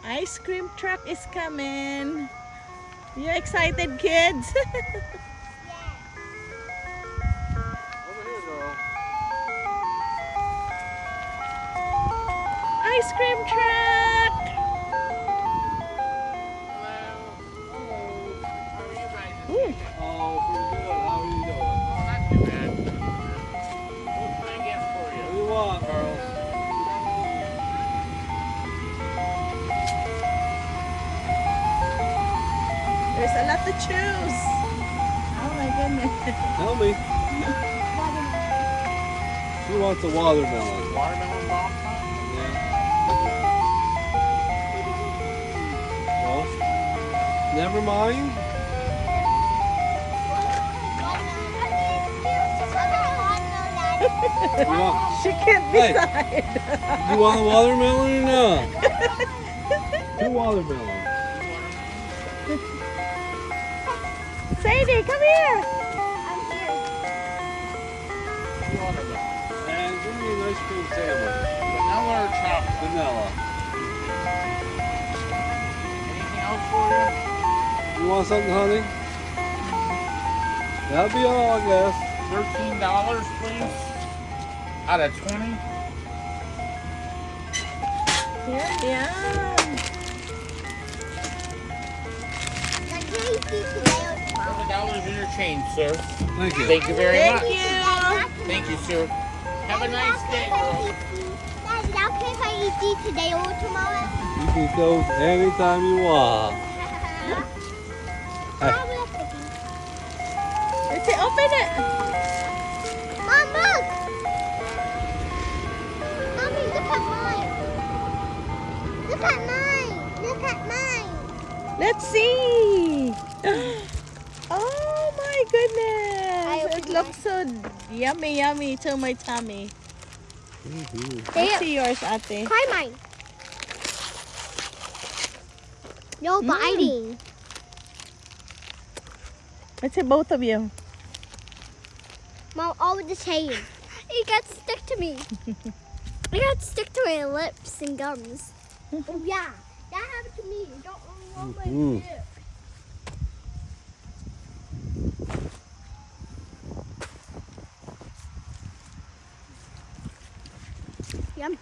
Ice cream truck is coming. You excited, kids? Over here, girl. Ice cream truck. Hello. How are you guys this Ooh. evening? Oh, pretty good. How are you doing? Oh, not too bad. What can I get for What you? do you want, Earl? There's a lot to choose. Oh my goodness. Tell me. She wants a watermelon. Watermelon bomb? Yeah. Well, never mind. You want, She can't Hey. decide. you want a watermelon or not? Two watermelons. Sadie, come here. Watermelon. And give me an ice cream sandwich. Vanilla or chocolate? Vanilla. Anything else for you? You want something, honey? That'll be all, I guess. $13, please. Out of 20. Yum, yum. $7 in your change, sir. Thank you. Thank you very Thank much. you. Thank you, sir. Have a nice day, girl. Dad, is that okay if I eat these today or tomorrow? You can eat those anytime you want. Let's see, open it. Mom, look! Mommy, look at mine. Look at mine. Look at mine. Let's see. Oh my goodness. It looks so yummy, yummy to my tummy. Let's see yours, ate. Try mine. No biting. Let's see both of you. Mom, all the same. It got stuck to me. It got stuck to my lips and gums. Oh yeah, that happened to me. Don't want my Mhm. lip. Yum.